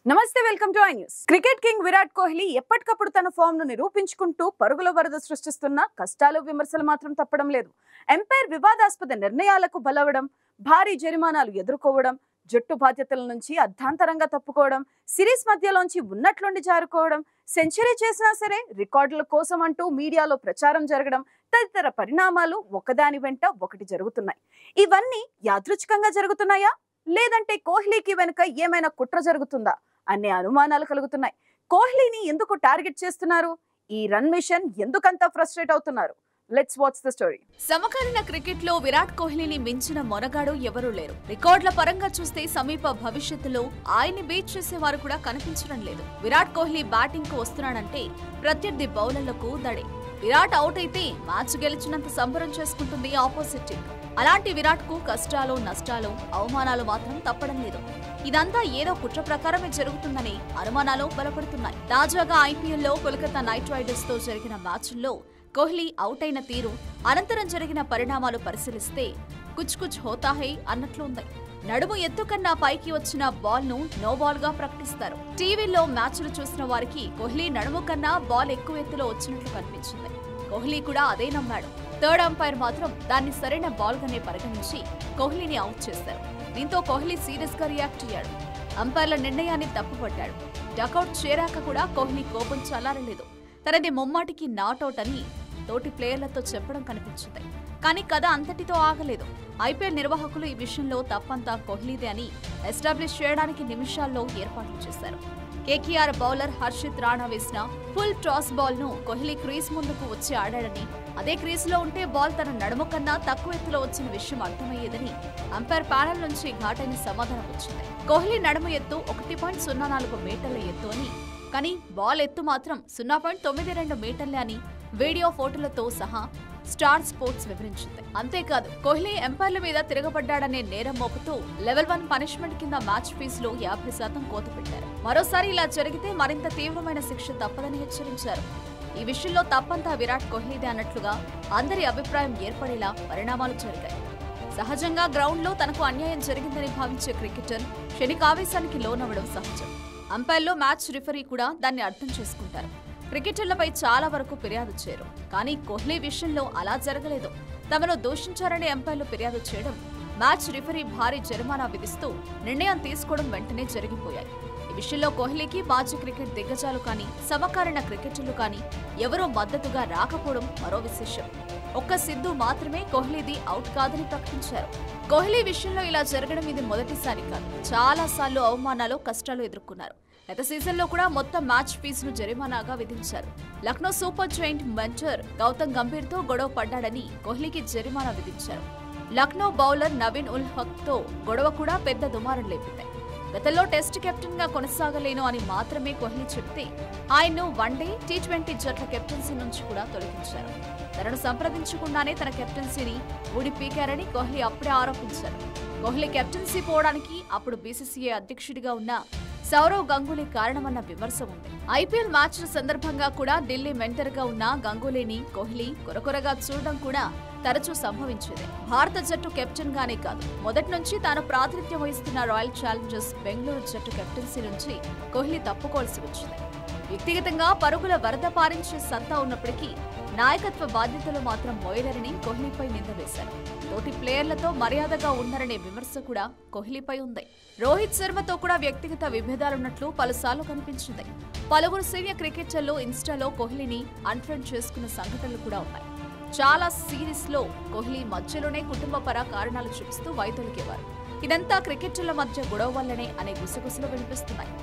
నమస్తే welcome to I news. Cricket king Virat Kohli ఎప్పటికప్పుడు తన ఫామ్ ను నిరూపించుకుంటూ పరుగుల వరద సృష్టిస్తున్న కష్టాలు విమర్శలు మాత్రం తప్పడం లేదు. ఎంపైర్ వివాదాస్పద నిర్ణయాలకు బలవడం, భారీ జరిమానాలు ఎదుర్కోవడం, జట్టు బాధ్యతల నుంచి అర్ధాంతరంగా తప్పుకోవడం, సిరీస్ మధ్యలోంచి ఉన్నట్లుండి జారుకోవడం, సెంచరీ చేసినా సరే రికార్డుల కోసం అంటూ మీడియాలో ప్రచారం జరగడం తదితర పరిణామాలు ఒకదాని వెంట ఒకటి జరుగుతున్నాయి. ఇవన్నీ యాదృచ్ఛికంగా జరుగుతున్నాయా, లేదంటే కోహ్లీకి వెనుక ఏమైనా కుట్ర జరుగుతుందా అనే అనుమానాలు కలుగుతున్నాయి. కోహ్లీని ఎందుకు టార్గెట్ చేస్తున్నారు? ఈ రన్ మిషన్ ఎందుకంత ఫ్రస్ట్రేట్ అవుతున్నారు? Let's watch the story. సమకాలీన క్రికెట్ లో విరాట్ కోహ్లీని మించిన మొనగాడు ఎవరూ లేరు. రికార్డుల పరంగా చూస్తే సమీప భవిష్యత్తులో ఆయన్ని బీట్ చేసేవారు కూడా కనిపించడం లేదు. విరాట్ కోహ్లీ బ్యాటింగ్ కు వస్తున్నాడంటే ప్రత్యర్థి బౌలర్లకు దడే. విరాట్ అవుట్ అయితే మ్యాచ్ గెలిచినంత సంబరం చేసుకుంటుంది ఆపోజిట్ టీం. అలాంటి విరాట్ కు కష్టాలు, నష్టాలు, అవమానాలు మాత్రం తప్పడం లేదు. ఇదంతా ఏదో కుట్ర ప్రకారమే జరుగుతుందని అనుమానాలు బలపడుతున్నాయి. తాజాగా ఐపీఎల్లో కోల్కతా నైట్ రైడర్స్ తో జరిగిన మ్యాచ్ల్లో కోహ్లీ అవుట్ అయిన తీరు, అనంతరం జరిగిన పరిణామాలు పరిశీలిస్తే కుచ్ కుచ్ హోతా హై అన్నట్లు ఉంది. నడుము ఎత్తు కన్నా పైకి వచ్చిన బాల్ ను నో బాల్ గా ప్రకటిస్తారు. టీవీలో మ్యాచ్లు చూసిన వారికి కోహ్లీ నడుము కన్నా బాల్ ఎక్కువ ఎత్తులో వచ్చినట్లు కనిపించింది. కోహ్లీ కూడా అదే నమ్మాడు. థర్డ్ అంపైర్ మాత్రం దాన్ని సరైన బాల్ గానే పరిగణించి కోహ్లీని అవుట్ చేశారు. దీంతో కోహ్లీ సీరియస్ గా రియాక్ట్ అయ్యాడు. అంపైర్ల నిర్ణయాన్ని తప్పుపట్టాడు. డకౌట్ చేరాక కూడా కోహ్లీ కోపం చల్లారలేదు. తనది ముమ్మాటికి నాట్అవుట్ అని తోటి ప్లేయర్లతో చెప్పడం కనిపించింది. కానీ కథ అంతటితో ఆగలేదు. ఐపీఎల్ నిర్వాహకులు ఈ విషయంలో తప్పంతా కోహ్లీదే అని ఎస్టాబ్లిష్ చేయడానికి నిమిషాల్లో ఏర్పాట్లు చేశారు. కేకేఆర్ బౌలర్ హర్షిత్ రాణా వేసిన ఫుల్ టాస్ బాల్ ను కోహ్లీ క్రీజ్ ముందుకు వచ్చి ఆడాడని, అదే క్రీజ్ లో ఉంటే బాల్ తన నడుము కన్నా తక్కువ ఎత్తులో వచ్చిన విషయం అర్థమయ్యేదని అంపైర్ ప్యానెల్ నుంచి ఘాటైన సమాధానం వచ్చింది. కోహ్లీ నడుము ఎత్తు 1.04 మీటర్ల ఎత్తు అని, కానీ బాల్ ఎత్తు మాత్రం 0.92 మీటర్లే అని వీడియో ఫోటోలతో సహా స్టార్ స్పోర్ట్స్ వివరించింది. అంతేకాదు, కోహ్లీ ఎంపైర్ల మీద తిరగబడ్డాడనే నేరం మోపుతూ లెవెల్ 1 పనిష్మెంట్ కింద మ్యాచ్ ఫీజులో 50% కోత పెట్టారు. మరోసారి ఇలా జరిగితే మరింత తీవ్రమైన శిక్ష తప్పదని హెచ్చరించారు. ఈ విషయంలో తప్పంతా విరాట్ కోహ్లీదే అన్నట్లుగా అందరి అభిప్రాయం ఏర్పడేలా పరిణామాలు జరిగాయి. సహజంగా గ్రౌండ్ లో తనకు అన్యాయం జరిగిందని భావించే క్రికెటర్ క్షణికావేశానికి లోనవ్వడం సహజం. అంపైర్లో మ్యాచ్ రిఫరీ కూడా దాన్ని అర్థం చేసుకుంటారు. క్రికెటర్లపై చాలా వరకు ఫిర్యాదు చేయరు. కానీ కోహ్లీ విషయంలో అలా జరగలేదు. తమను దూషించారని ఎంపైర్లు ఫిర్యాదు చేయడం, మ్యాచ్ రిఫరీ భారీ జరిమానా విధిస్తూ నిర్ణయం తీసుకోవడం వెంటనే జరిగిపోయాయి. ఈ విషయంలో కోహ్లీకి మాజీ క్రికెట్ దిగ్గజాలు కానీ, సమకాలీన క్రికెటర్లు కానీ ఎవరూ మద్దతుగా రాకపోవడం మరో విశేషం. ఒక్క సిద్ధు మాత్రమే కోహ్లీది అవుట్ కాదని ప్రకటించారు. కోహ్లీ విషయంలో ఇలా జరగడం ఇది మొదటిసారి కాదు. చాలా సార్లు అవమానాలు, కష్టాలు ఎదుర్కొన్నారు. గత సీజన్లో కూడా మొత్తం మ్యాచ్ ఫీజును జరిమానాగా విధించారు. Lucknow super giant mentor Gautam Gambhir తో గొడవ పడ్డాడని కోహ్లీకి జరిమానా విధించారు. లక్నో బౌలర్ నవీన్ ఉల్ హక్ తో గొడవ కూడా పెద్ద దుమారం లేపింది. గతంలో టెస్ట్ కెప్టెన్ గా కొనసాగలేను అని మాత్రమే కోహ్లీ చెప్తే ఆయన్ను వన్డే, టీ20 జట్ల కెప్టెన్సీ నుంచి కూడా తొలగించారు. తనను సంప్రదించకుండానే తన కెప్టెన్సీని ఊడిపీకారని కోహ్లీ అప్పుడే ఆరోపించారు. కోహ్లీ కెప్టెన్సీ పోవడానికి అప్పుడు బీసీసీఐ అధ్యక్షుడిగా ఉన్న సౌరవ్ గంగూలీ కారణమన్న విమర్శ ఉంది. ఐపీఎల్ మ్యాచ్ల సందర్భంగా కూడా ఢిల్లీ మెంటర్ గా ఉన్న గంగూలీని కోహ్లీ కొరకొరగా చూడడం కూడా తరచూ సంభవించేదే. భారత జట్టు కెప్టెన్ గానే కాదు, మొదటి నుంచి తాను ప్రాతినిధ్యం వహిస్తున్న రాయల్ ఛాలెంజర్స్ బెంగళూరు జట్టు కెప్టెన్సీ నుంచి కోహ్లీ తప్పుకోవాల్సి వచ్చింది. వ్యక్తిగతంగా పరుగుల వరద పారించే సత్తా ఉన్నప్పటికీ నాయకత్వ బాధ్యతలు మాత్రం మోయలేరని కోహ్లీపై నింద వేశారు. తోటి ప్లేయర్లతో మర్యాదగా ఉన్నారనే విమర్శ కూడా కోహ్లీపై ఉంది. రోహిత్ శర్మతో కూడా వ్యక్తిగత విభేదాలున్నట్లు పలుసార్లు కనిపించింది. పలువురు సీనియర్ క్రికెటర్లు ఇన్స్టాలో కోహ్లీని అన్ఫ్రెండ్ చేసుకున్న సంఘటనలు కూడా ఉన్నాయి. చాలా సిరీస్ లో కోహ్లీ మధ్యలోనే కుటుంబపర కారణాలు చూపిస్తూ వైదొలిగేవారు. ఇదంతా క్రికెటర్ల మధ్య గొడవ వల్లనే అనే గుసగుసలు వినిపిస్తున్నాయి.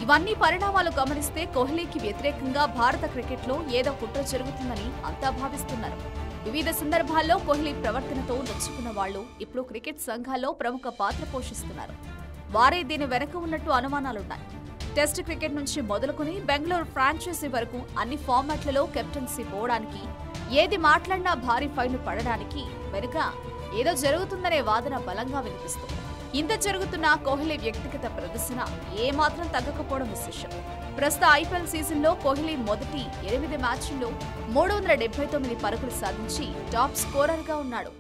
ఇవన్నీ పరిణామాలు గమనిస్తే కోహ్లీకి వ్యతిరేకంగా భారత క్రికెట్ లో ఏదో కుట్ర జరుగుతుందని అంతా భావిస్తున్నారు. వివిధ సందర్భాల్లో కోహ్లీ ప్రవర్తనతో నొచ్చుకున్న వాళ్లు ఇప్పుడు క్రికెట్ సంఘాల్లో ప్రముఖ పాత్ర పోషిస్తున్నారు. వారే దీని వెనక ఉన్నట్టు అనుమానాలున్నాయి. టెస్ట్ క్రికెట్ నుంచి మొదలుకుని బెంగళూరు ఫ్రాంచైజీ వరకు అన్ని ఫార్మాట్లలో కెప్టెన్సీ పోవడానికి, ఏది మాట్లాడినా భారీ ఫైన్లు పడడానికి వెనుక ఏదో జరుగుతుందనే వాదన బలంగా వినిపిస్తుంది. ఇంత జరుగుతున్న కోహ్లీ వ్యక్తిగత ప్రదర్శన ఏమాత్రం తగ్గకపోవడం విశేషం. ప్రస్తుత ఐపీఎల్ సీజన్లో కోహ్లీ మొదటి 8 మ్యాచ్ల్లో 379 పరుగులు సాధించి టాప్ స్కోరర్గా ఉన్నాడు.